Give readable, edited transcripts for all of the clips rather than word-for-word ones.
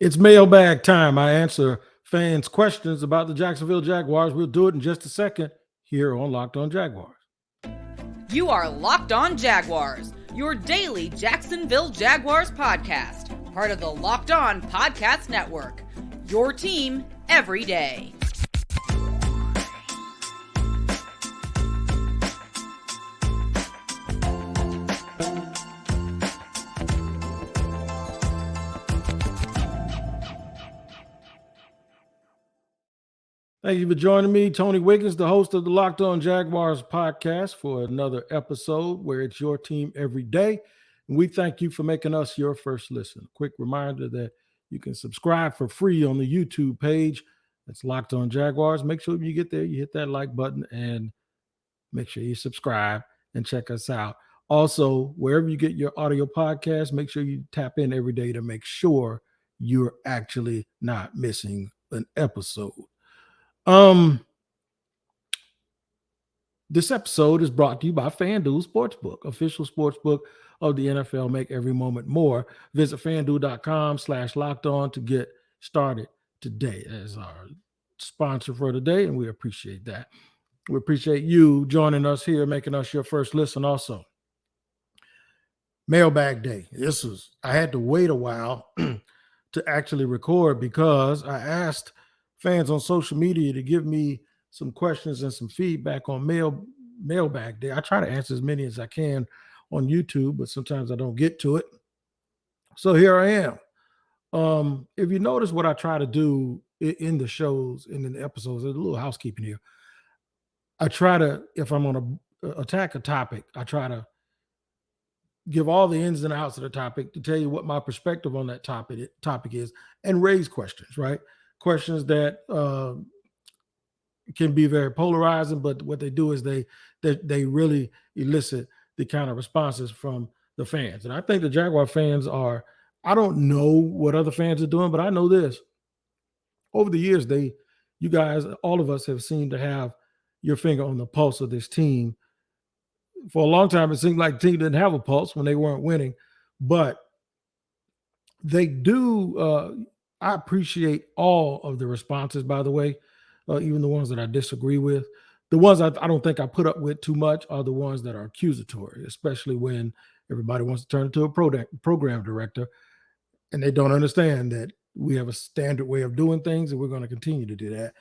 It's mailbag time. I answer fans' questions about the Jacksonville Jaguars. We'll do it in just a second here on Locked On Jaguars. You are Locked On Jaguars, your daily Jacksonville Jaguars podcast, part of the Locked On Podcast Network. Your team every day. Thank you for joining me, Tony Wiggins, the host of the Locked On Jaguars podcast, for another episode where it's your team every day. And we thank you for making us your first listen. Quick reminder that you can subscribe for free on the YouTube page. That's Locked On Jaguars. Make sure when you get there, you hit that like button and make sure you subscribe and check us out. Also, wherever you get your audio podcast, make sure you tap in every day to make sure you're actually not missing an episode. This episode is brought to you by FanDuel Sportsbook, official sportsbook of the NFL. Make every moment more. Visit FanDuel.com/lockedon to get started today as our sponsor for today, and we appreciate that. We appreciate you joining us here, making us your first listen also. Mailbag day. I had to wait a while to actually record because I asked fans on social media to give me some questions and some feedback on mailbag day. I try to answer as many as I can on YouTube, but sometimes I don't get to it. So here I am. If you notice what I try to do in the shows and in the episodes, there's a little housekeeping here. I try to, if I'm going to attack a topic, I try to give all the ins and outs of the topic to tell you what my perspective on that topic is and raise questions, right? Questions that can be very polarizing, but what they do is they really elicit the kind of responses from the fans. And I think the Jaguar fans I don't know what other fans are doing, but I know this. Over the years, you guys, all of us have seemed to have your finger on the pulse of this team. For a long time, it seemed like the team didn't have a pulse when they weren't winning, but they do. I appreciate all of the responses, by the way, even the ones that I disagree with. The ones I don't think I put up with too much are the ones that are accusatory, especially when everybody wants to turn into a program director and they don't understand that we have a standard way of doing things and we're going to continue to do that.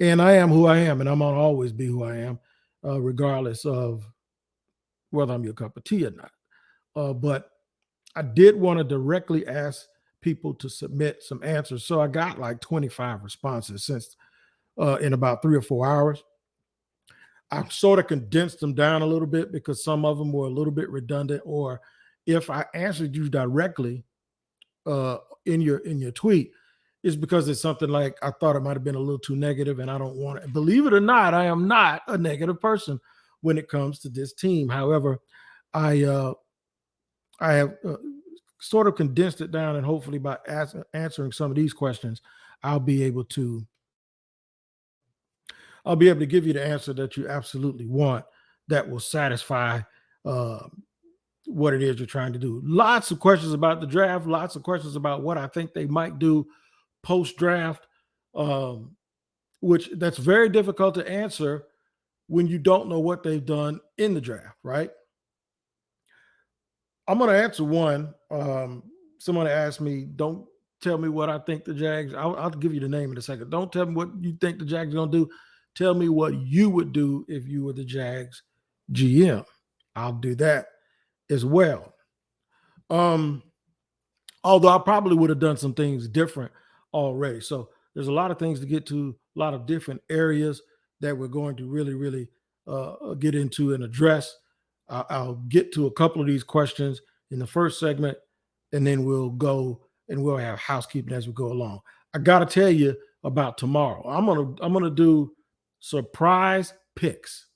And I am who I am, and I'm going to always be who I am, regardless of whether I'm your cup of tea or not. But I did want to directly ask people to submit some answers. So I got like 25 responses since in about 3 or 4 hours. I sort of condensed them down a little bit because some of them were a little bit redundant, or if I answered you directly in your tweet, it's because it's something like I thought it might have been a little too negative, and I don't want it. Believe it or not, I am not a negative person when it comes to this team. However, I have sort of condensed it down, and hopefully by answering some of these questions, I'll be able to give you the answer that you absolutely want that will satisfy what it is you're trying to do. Lots of questions about the draft, lots of questions about what I think they might do post-draft, which that's very difficult to answer when you don't know what they've done in the draft, right? I'm going to answer one. Someone asked me, don't tell me what I think the Jags, I'll give you the name in a second. Don't tell me what you think the Jags are going to do. Tell me what you would do if you were the Jags GM. I'll do that as well. Although I probably would have done some things different already. So there's a lot of things to get to, a lot of different areas that we're going to really, really get into and address. I'll get to a couple of these questions in the first segment, and then we'll go and we'll have housekeeping as we go along. I got to tell you about tomorrow. I'm gonna do surprise picks.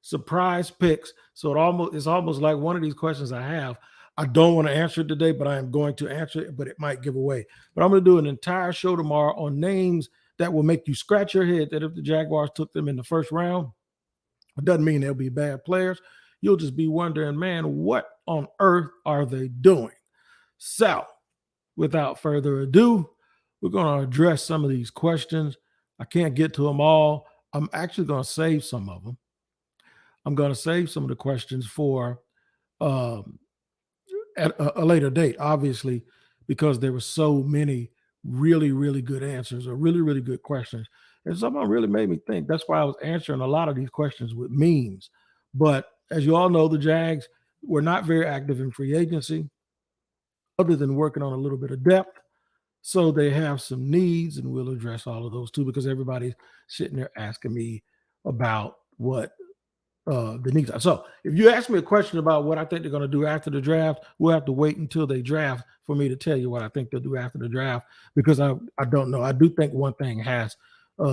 Surprise picks. So it's almost like one of these questions I have. I don't want to answer it today, but I am going to answer it, but it might give away. But I'm going to do an entire show tomorrow on names that will make you scratch your head that if the Jaguars took them in the first round, it doesn't mean they'll be bad players. You'll just be wondering, man, what on earth are they doing? So, without further ado, We're going to address some of these questions. I can't get to them all. I'm actually going to save some of them. I'm going to save some of the questions for um, at a later date, obviously, because there were so many really, really good answers or really, really good questions. And some of them really made me think. That's why I was answering a lot of these questions with memes. But as you all know, the Jags were not very active in free agency, other than working on a little bit of depth. So they have some needs, and we'll address all of those too, because everybody's sitting there asking me about what the needs are. So if you ask me a question about what I think they're going to do after the draft, we'll have to wait until they draft for me to tell you what I think they'll do after the draft, because I don't know. I do think one thing has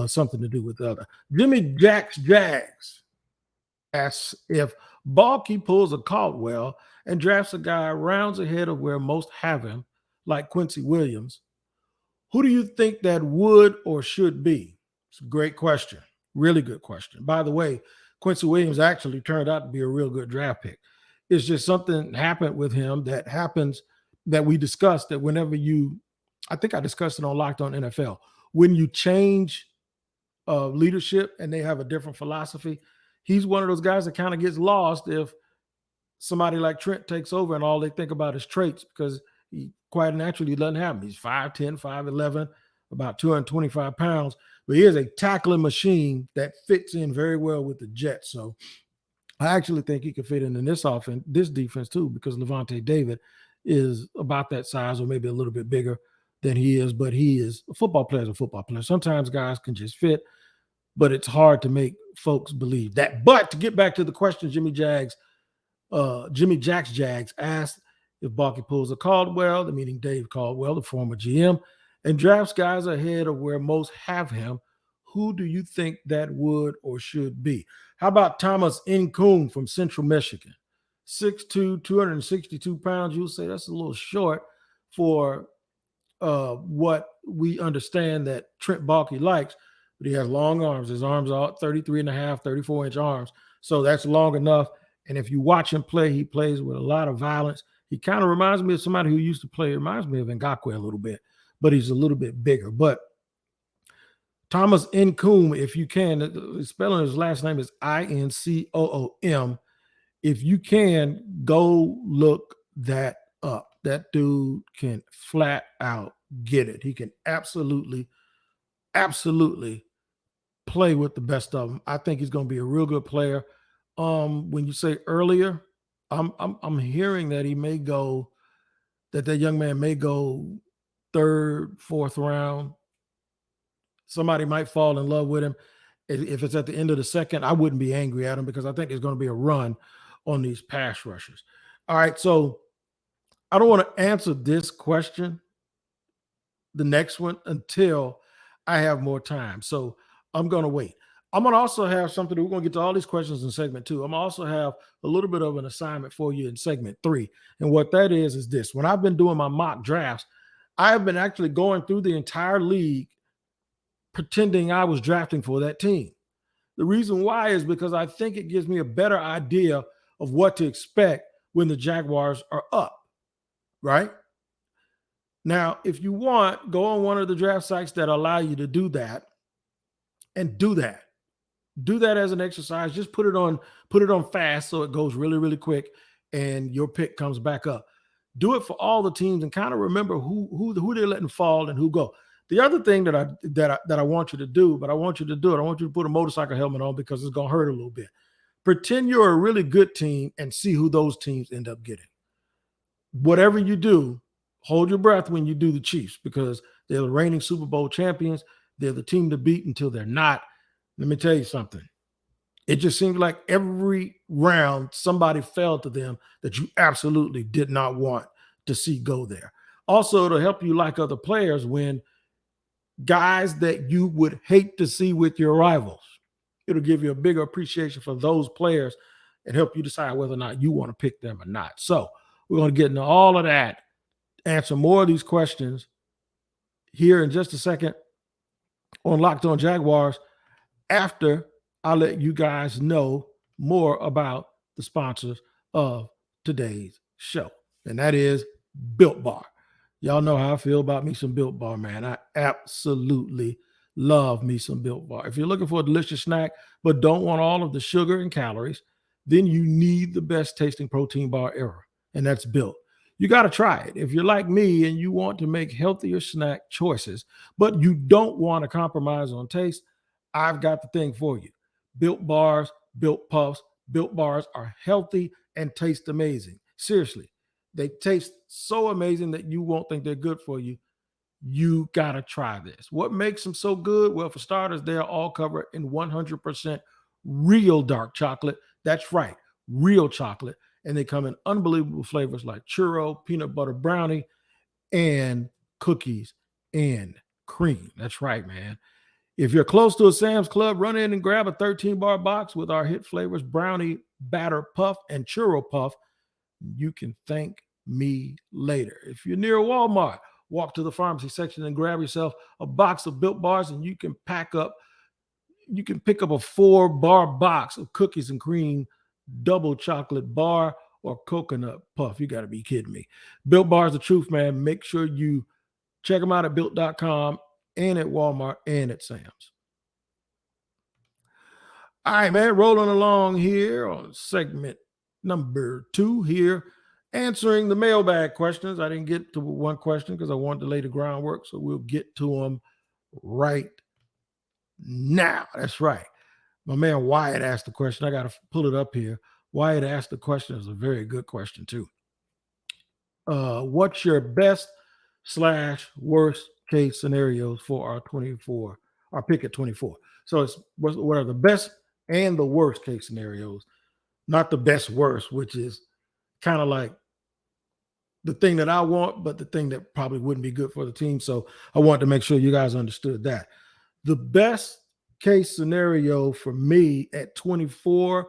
something to do with the other. Jimmy Jags asks if Balky pulls a Caldwell and drafts a guy rounds ahead of where most have him, like Quincy Williams, who do you think that would or should be? It's a great question. Really good question. By the way, Quincy Williams actually turned out to be a real good draft pick. It's just something happened with him that happens that we discussed that whenever I think I discussed it on Locked On NFL. When you change leadership and they have a different philosophy, he's one of those guys that kind of gets lost if somebody like Trent takes over and all they think about is traits, because he quite naturally doesn't have them. He's 5'10", 5'11", about 225 pounds, but he is a tackling machine that fits in very well with the Jets. So I actually think he could fit in this offense, this defense too, because Levante David is about that size or maybe a little bit bigger than he is, but he is a football player. Sometimes guys can just fit, but it's hard to make folks believe that. But to get back to the question, Jimmy Jack's Jags asked if Balky pulls a Caldwell, the meaning Dave Caldwell, the former GM, and drafts guys ahead of where most have him, who do you think that would or should be? How about Thomas Incoon from Central Michigan? 6'2", 262 pounds. You'll say that's a little short for what we understand that Trent Baalke likes, but he has long arms. His arms are 33 and a half, 34-inch arms. So that's long enough. And if you watch him play, he plays with a lot of violence. He kind of reminds me of somebody who used to play. It reminds me of Ngakoue a little bit, but he's a little bit bigger. But Thomas Incoom, if you can, spelling his last name is Incoom. If you can, go look that up. That dude can flat out get it. He can absolutely play with the best of them. I think he's going to be a real good player. When you say earlier, I'm hearing that he may go, that young man may go third, fourth round. Somebody might fall in love with him. If it's at the end of the second, I wouldn't be angry at him, because I think there's going to be a run on these pass rushers. All right, so I don't want to answer this question, the next one, until I have more time. So I'm going to wait. I'm going to also have something. We're going to get to all these questions in segment 2. I'm going to also have a little bit of an assignment for you in segment 3. And what that is this. When I've been doing my mock drafts, I have been actually going through the entire league pretending I was drafting for that team. The reason why is because I think it gives me a better idea of what to expect when the Jaguars are up, right? Now, if you want, go on one of the draft sites that allow you to do that and do that. Do that as an exercise. Just put it on fast so it goes really, really quick and your pick comes back up. Do it for all the teams and kind of remember who they're letting fall and who go. The other thing that I want you to do, but I want you to do it. I want you to put a motorcycle helmet on, because it's going to hurt a little bit. Pretend you're a really good team and see who those teams end up getting. Whatever you do, hold your breath when you do the Chiefs, because they're the reigning Super Bowl champions. They're the team to beat until they're not. Let me tell you something. It just seems like every round somebody fell to them that you absolutely did not want to see go there. Also, to help you like other players, when guys that you would hate to see with your rivals, it'll give you a bigger appreciation for those players and help you decide whether or not you want to pick them or not. So we're going to get into all of that, answer more of these questions here in just a second on Locked On Jaguars, after I let you guys know more about the sponsors of today's show, and that is Built Bar. Y'all know how I feel about me some Built Bar, man. I absolutely love me some Built Bar. If you're looking for a delicious snack, but don't want all of the sugar and calories, then you need the best tasting protein bar ever, and that's Built. You got to try it. If you're like me and you want to make healthier snack choices, but you don't want to compromise on taste, I've got the thing for you. Built Bars, Built Puffs, Built Bars are healthy and taste amazing. Seriously, they taste so amazing that you won't think they're good for you. You got to try this. What makes them so good? Well, for starters, they are all covered in 100% real dark chocolate. That's right, real chocolate. And they come in unbelievable flavors like churro, peanut butter brownie, and cookies and cream. That's right, man. If you're close to a Sam's Club, run in and grab a 13-bar box with our hit flavors, brownie batter puff and churro puff. You can thank me later. If you're near Walmart, walk to the pharmacy section and grab yourself a box of Built Bars, and you can pick up a 4-bar box of cookies and cream, double chocolate bar, or coconut puff. You got to be kidding me. Built Bar is the truth, man. Make sure you check them out at built.com and at Walmart and at Sam's. All right, man, rolling along here on segment number 2 here, answering the mailbag questions. I didn't get to one question because I wanted to lay the groundwork, so we'll get to them right now. That's right. My man Wyatt asked the question. I got to pull it up here. Wyatt asked the question. It's a very good question, too. What's your best / worst case scenarios for our pick at 24? So it's what are the best and the worst case scenarios, not the best worst, which is kind of like the thing that I want, but the thing that probably wouldn't be good for the team. So I wanted to make sure you guys understood that. The best case scenario for me at 24,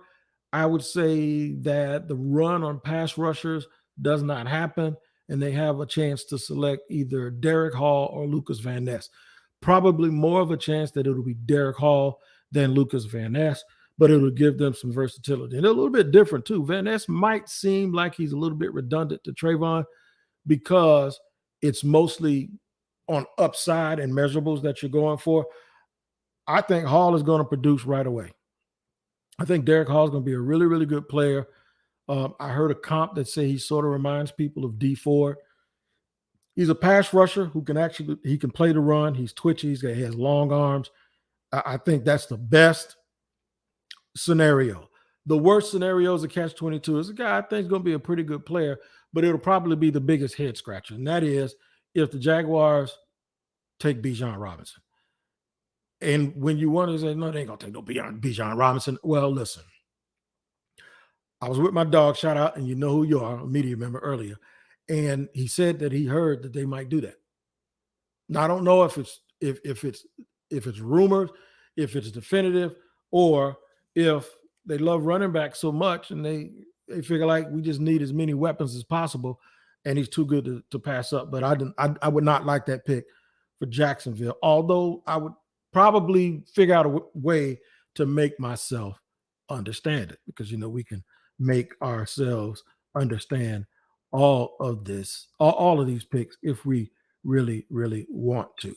I would say that the run on pass rushers does not happen, and they have a chance to select either Derek Hall or Lucas Van Ness. Probably more of a chance that it'll be Derek Hall than Lucas Van Ness, but it'll give them some versatility. And they're a little bit different too. Van Ness might seem like he's a little bit redundant to Trayvon because it's mostly on upside and measurables that you're going for. I think Hall is going to produce right away. I think Derek Hall is going to be a really, really good player. I heard a comp that say he sort of reminds people of D Ford. He's a pass rusher who he can play the run. He's twitchy. He has long arms. I think that's the best scenario. The worst scenario is a catch-22. Is a guy I think is going to be a pretty good player, but it'll probably be the biggest head scratcher. And that is if the Jaguars take Bijan Robinson. And when you want to say, no, they ain't going to take no Bijan Robinson. Well, listen, I was with my dog, shout out, and you know who you are, a media member earlier. And he said that he heard that they might do that. Now, I don't know if it's rumors, if it's definitive, or if they love running back so much and they figure like we just need as many weapons as possible, and he's too good to pass up. But I would not like that pick for Jacksonville, although I would probably figure out a way to make myself understand it, because we can make ourselves understand all of these picks if we really, really want to.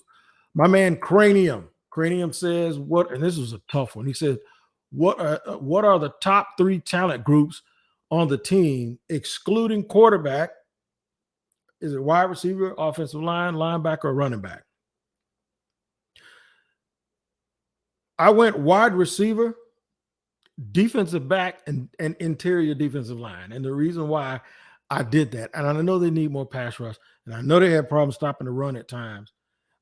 My man Cranium says and this was a tough one. He said, what are the top 3 talent groups on the team, excluding quarterback? Is it wide receiver, offensive line, linebacker, or running back? I went wide receiver, defensive back, and interior defensive line. And the reason why I did that, and I know they need more pass rush, and I know they have problems stopping the run at times.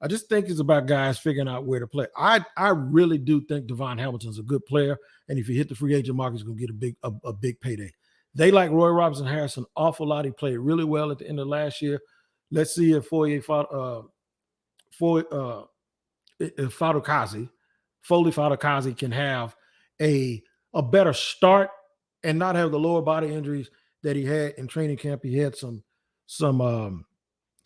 I just think it's about guys figuring out where to play. I really do think Devon Hamilton's a good player, and if he hit the free agent market, he's going to get a big payday. They like Roy Robinson Harris an awful lot. He played really well at the end of last year. Let's see if Foley Fatukasi can have a better start and not have the lower body injuries that he had in training camp. He had some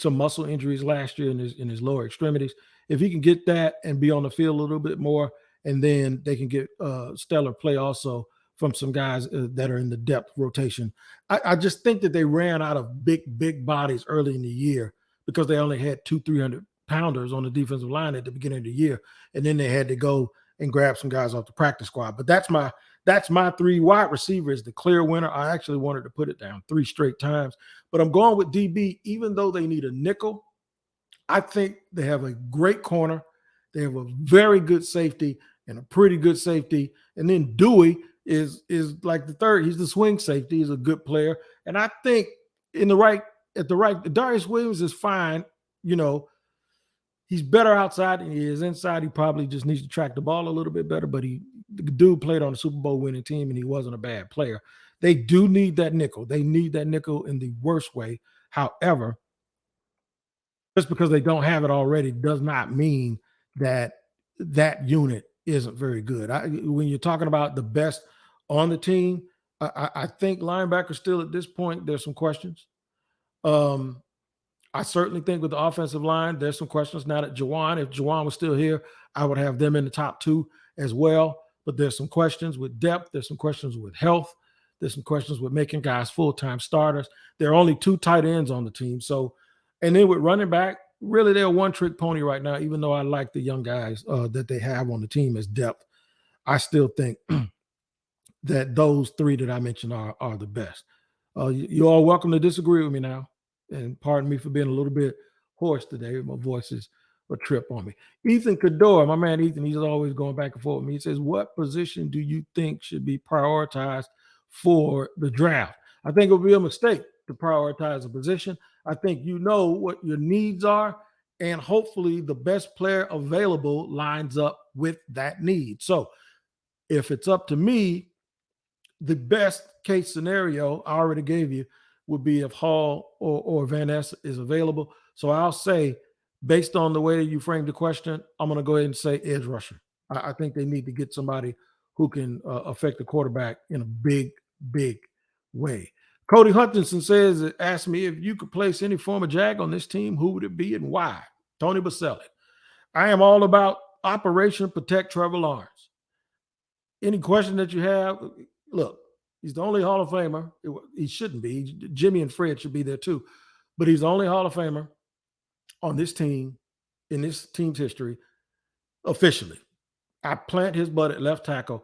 muscle injuries last year in his lower extremities. If he can get that and be on the field a little bit more, and then they can get stellar play also from some guys that are in the depth rotation. I just think that they ran out of big bodies early in the year because they only had 300-pounders on the defensive line at the beginning of the year, and then they had to go and grab some guys off the practice squad. But that's my 3 wide receivers, the clear winner. I actually wanted to put it down 3 straight times, but I'm going with DB. Even though they need a nickel, I think they have a great corner. They have a very good safety and a pretty good safety. And then Dewey is like the third. He's the swing safety. He's a good player. And I think Darius Williams is fine. He's better outside than he is inside. He probably just needs to track the ball a little bit better, but the dude played on a Super Bowl winning team and he wasn't a bad player. They do need that nickel. They need that nickel in the worst way. However, just because they don't have it already does not mean that unit isn't very good. When you're talking about the best on the team, I think linebacker still at this point, there's some questions. I certainly think with the offensive line, there's some questions now that if Juwan was still here, I would have them in the top 2 as well. But there's some questions with depth. There's some questions with health. There's some questions with making guys full-time starters. There are only 2 tight ends on the team. So, and then with running back, really they're a one-trick pony right now, even though I like the young guys that they have on the team as depth. I still think that those 3 that I mentioned are the best. You're all welcome to disagree with me now. And pardon me for being a little bit hoarse today. My voice is a trip on me. Ethan Cador, my man Ethan, he's always going back and forth with me. He says, what position do you think should be prioritized for the draft? I think it would be a mistake to prioritize a position. I think you know what your needs are, and hopefully the best player available lines up with that need. So if it's up to me, the best case scenario I already gave you would be if Hall or Van Ness is available. So I'll say, based on the way that you framed the question, I'm going to go ahead and say edge rusher. I think they need to get somebody who can affect the quarterback in a big, big way. Cody Hutchinson asked me if you could place any former Jag on this team, who would it be and why? Tony Baselli. I am all about Operation Protect Trevor Lawrence. Any question that you have, look, he's the only Hall of Famer. He shouldn't be. Jimmy and Fred should be there too. But he's the only Hall of Famer on this team, in this team's history, officially. I plant his butt at left tackle,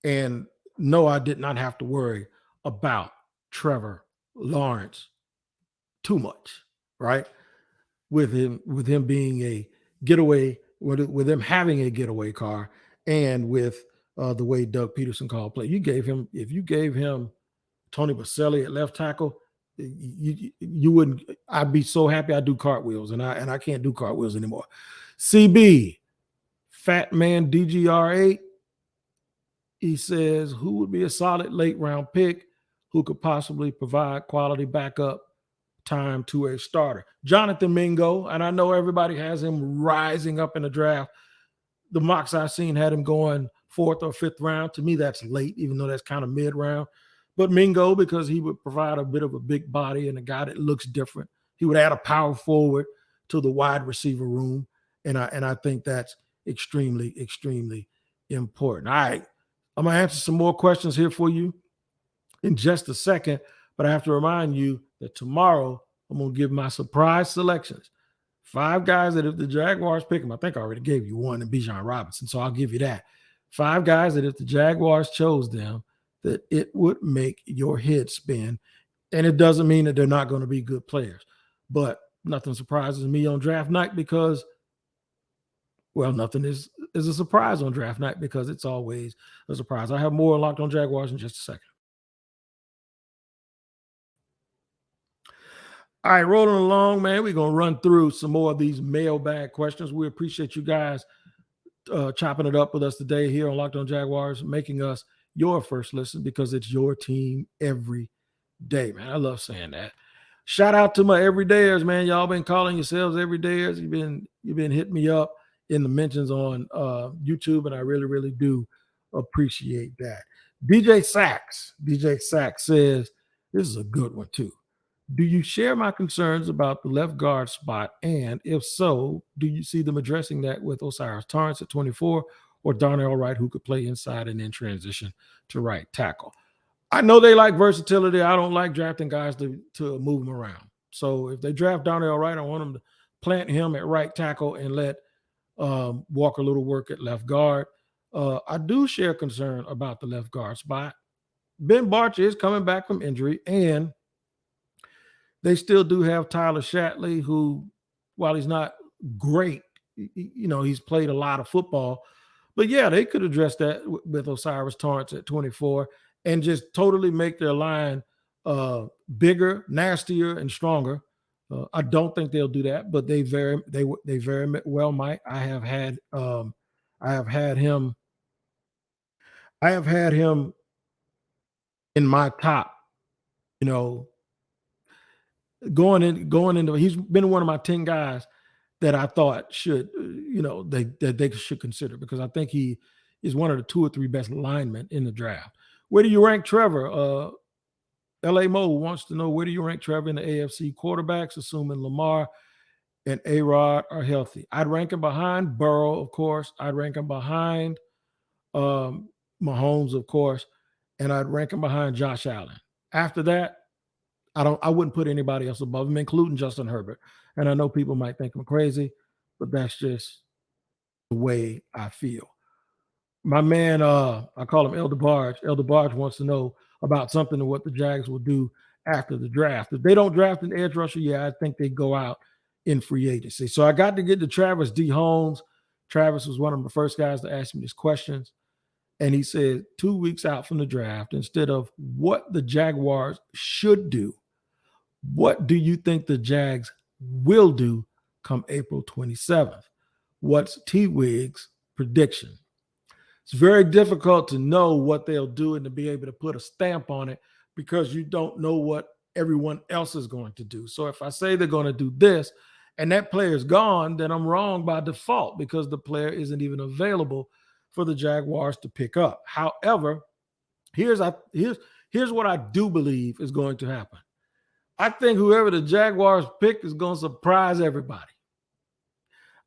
and no, I did not have to worry about Trevor Lawrence too much, right? With him being a getaway, with him having a getaway car, and with the way Doug Peterson called play. If you gave him Tony Baselli at left tackle, you wouldn't. I'd be so happy. I'd do cartwheels, and I can't do cartwheels anymore. CB, Fat Man DGR8. He says, who would be a solid late round pick who could possibly provide quality backup time to a starter? Jonathan Mingo, and I know everybody has him rising up in the draft. The mocks I've seen had him going 4th or 5th round. To me, that's late, even though that's kind of mid-round. But Mingo, because he would provide a bit of a big body and a guy that looks different. He would add a power forward to the wide receiver room, and I think that's extremely, extremely important. All right, I'm going to answer some more questions here for you in just a second, but I have to remind you that tomorrow I'm going to give my surprise selections. 5 guys that if the Jaguars pick them, I think I already gave you one in Bijan Robinson, so I'll give you that. 5 guys that if the Jaguars chose them, that it would make your head spin. And it doesn't mean that they're not going to be good players. But nothing surprises me on draft night because, well, nothing is a surprise on draft night because it's always a surprise. I have more Locked on Jaguars in just a second. All right, rolling along, man. We're going to run through some more of these mailbag questions. We appreciate you guys chopping it up with us today here on Locked on Jaguars, making us your first listen because it's your team every day, man. I love saying that. Shout out to my everydayers, man. Y'all been calling yourselves everydayers. You've been hitting me up in the mentions on YouTube, and I really, really do appreciate that. DJ Sachs says, this is a good one too. Do you share my concerns about the left guard spot? And if so, do you see them addressing that with Osiris Torrance at 24 or Darnell Wright, who could play inside and then transition to right tackle? I know they like versatility. I don't like drafting guys to move them around. So if they draft Darnell Wright, I want them to plant him at right tackle and let Walker Little work at left guard. I do share concern about the left guard spot. Ben Barch is coming back from injury, and they still do have Tyler Shatley, who, while he's not great, he's played a lot of football. But yeah, they could address that with Osiris Torrance at 24 and just totally make their line bigger, nastier, and stronger. I don't think they'll do that, but they very well might. I have had him. I have had him in my top. Going into, he's been one of my 10 guys that I thought should, they should consider, because I think he is one of the 2 or 3 best linemen in the draft. Where do you rank Trevor? LA Mo wants to know, where do you rank Trevor in the AFC quarterbacks, assuming Lamar and A-Rod are healthy? I'd rank him behind Burrow, of course. I'd rank him behind Mahomes, of course, and I'd rank him behind Josh Allen. After that, I wouldn't put anybody else above him, including Justin Herbert. And I know people might think I'm crazy, but that's just the way I feel. My man, I call him Elder Barge. Elder Barge wants to know about something of what the Jags will do after the draft. If they don't draft an edge rusher, yeah, I think they go out in free agency. So I got to get to Travis D. Holmes. Travis was one of the first guys to ask me these questions. And he said 2 weeks out from the draft, instead of what the Jaguars should do, what do you think the Jags will do come April 27th? What's T-Wig's prediction? It's very difficult to know what they'll do and to be able to put a stamp on it, because you don't know what everyone else is going to do. So if I say they're going to do this and that player is gone, then I'm wrong by default, because the player isn't even available for the Jaguars to pick up. However, here's what I do believe is going to happen. I think whoever the Jaguars pick is going to surprise everybody.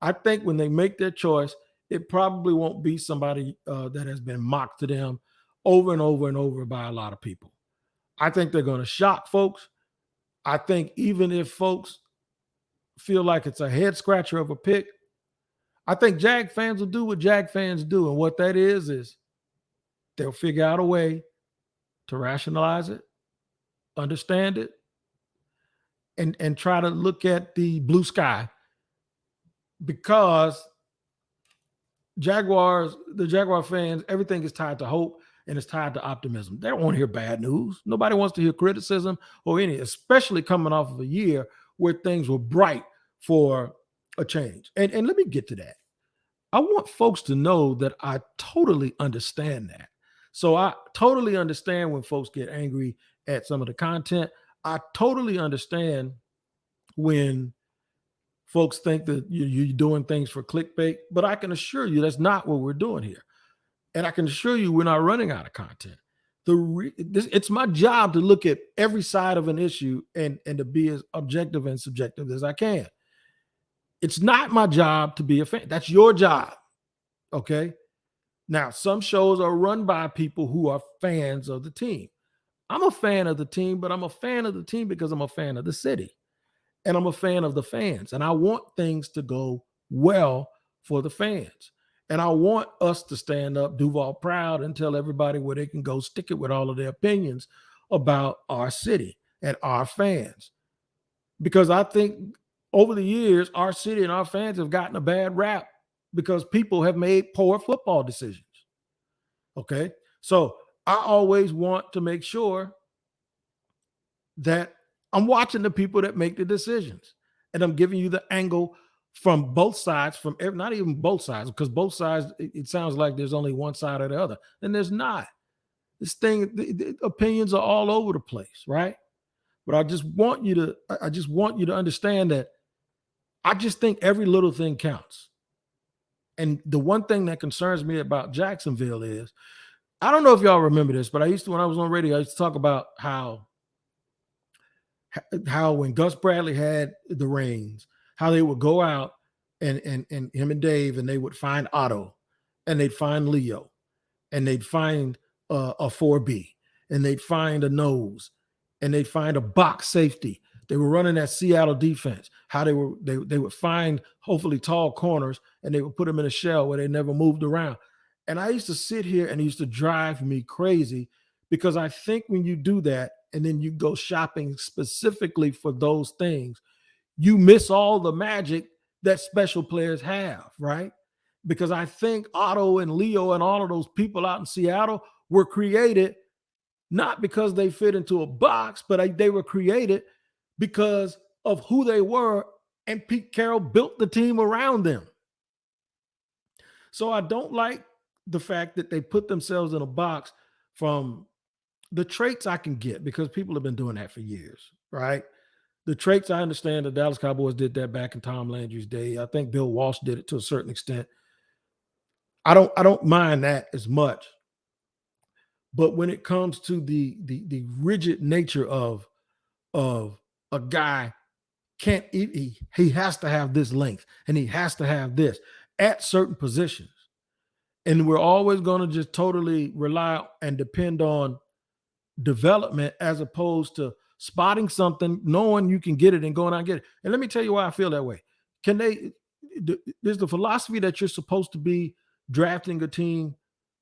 I think when they make their choice, it probably won't be somebody that has been mocked to them over and over and over by a lot of people. I think they're going to shock folks. I think even if folks feel like it's a head scratcher of a pick, I think Jag fans will do what Jag fans do. And what that is they'll figure out a way to rationalize it, understand it, and try to look at the blue sky, because the Jaguar fans, everything is tied to hope and it's tied to optimism. They don't want to hear bad news. Nobody wants to hear criticism or any, especially coming off of a year where things were bright for a change. And let me get to that. I want folks to know that I totally understand that. So I totally understand when folks get angry at some of the content. I totally understand when folks think that you're doing things for clickbait, but I can assure you that's not what we're doing here. And I can assure you we're not running out of content. It's my job to look at every side of an issue and to be as objective and subjective as I can. It's not my job to be a fan. That's your job. Okay. Now, some shows are run by people who are fans of the team. I'm a fan of the team, but I'm a fan of the team because I'm a fan of the city. And I'm a fan of the fans. And I want things to go well for the fans. And I want us to stand up, Duval proud, and tell everybody where they can go stick it with all of their opinions about our city and our fans. Because I think over the years, our city and our fans have gotten a bad rap because people have made poor football decisions. Okay. So I always want to make sure that I'm watching the people that make the decisions, and I'm giving you the angle from both sides, not even both sides, because both sides, it sounds like there's only one side or the other, and there's not. This thing, the opinions are all over the place, right? But I just want you to understand that I just think every little thing counts. And the one thing that concerns me about Jacksonville is, I don't know if y'all remember this, but when I was on radio, I used to talk about how when Gus Bradley had the reins, how they would go out and him and Dave, and they would find Otto, and they'd find Leo, and they'd find a 4B, and they'd find a nose, and they'd find a box safety They were running that Seattle defense, how they would find hopefully tall corners and they would put them in a shell where they never moved around. And I used to sit here and it used to drive me crazy because I think when you do that and then you go shopping specifically for those things, you miss all the magic that special players have, right? Because I think Otto and Leo and all of those people out in Seattle were created not because they fit into a box, but they were created because of who they were, and Pete Carroll built the team around them. So I don't like the fact that they put themselves in a box from the traits I can get because people have been doing that for years, right? The traits I understand the Dallas Cowboys did that back in Tom Landry's day. I think Bill Walsh did it to a certain extent. I don't mind that as much. But when it comes to the rigid nature of a guy can't he has to have this length and he has to have this at certain positions. And we're always going to just totally rely and depend on development as opposed to spotting something, knowing you can get it and going out and get it. And let me tell you why I feel that way. There's the philosophy that you're supposed to be drafting a team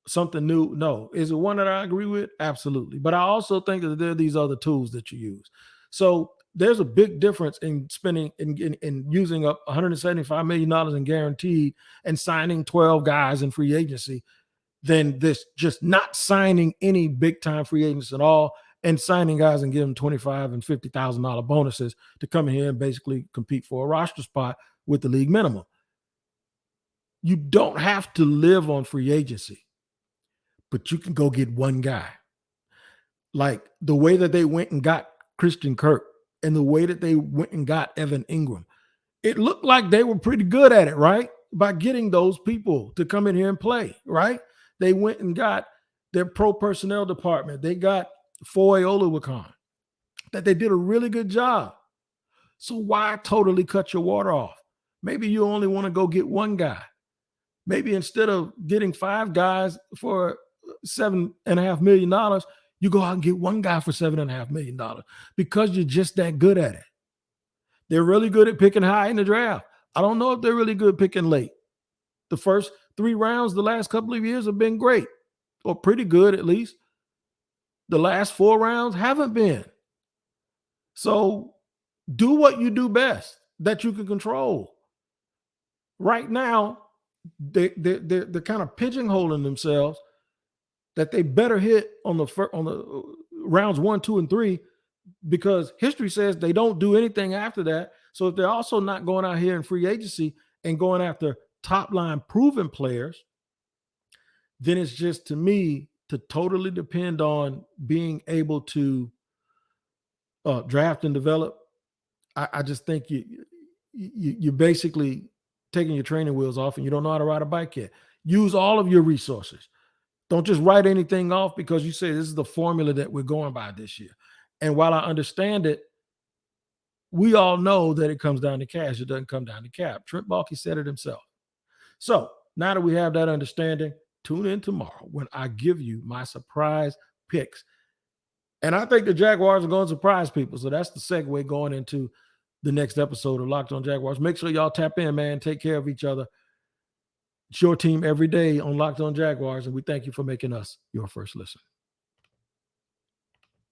something new. No. Is it one that I agree with? Absolutely. But I also think that there are these other tools that you use. So there's a big difference in spending in using up $175 million in guaranteed and signing 12 guys in free agency than this just not signing any big time free agents at all and signing guys and giving them $25,000 and $50,000 bonuses to come in here and basically compete for a roster spot with the league minimum. You don't have to live on free agency, but you can go get one guy. Like the way that they went and got Christian Kirk and the way that they went and got Evan Ingram, it looked like they were pretty good at it, right? By getting those people to come in here and play, right? They went and got their pro personnel department. They got Foye Oluwakan, that they did a really good job. So why totally cut your water off? Maybe you only want to go get one guy. Maybe instead of getting 5 guys for $7.5 million, you go out and get one guy for $7.5 million because you're just that good at it. They're really good at picking high in the draft. I don't know if they're really good picking late. The first 3 rounds the last couple of years have been great, or pretty good at least. The last 4 rounds haven't been. So do what you do best that you can control. Right now, they're kind of pigeonholing themselves that they better hit on the rounds 1, 2, and 3 because history says they don't do anything after that. So if they're also not going out here in free agency and going after top line proven players, then it's just to me to totally depend on being able to draft and develop. I just think you're basically taking your training wheels off and you don't know how to ride a bike yet. Use all of your resources. Don't just write anything off because you say this is the formula that we're going by this year. And while I understand it, we all know that it comes down to cash. It doesn't come down to cap. Trent Baalke said it himself. So now that we have that understanding, tune in tomorrow when I give you my surprise picks. And I think the Jaguars are going to surprise people. So that's the segue going into the next episode of Locked On Jaguars. Make sure y'all tap in, man. Take care of each other. It's your team every day on Locked On Jaguars, and we thank you for making us your first listen.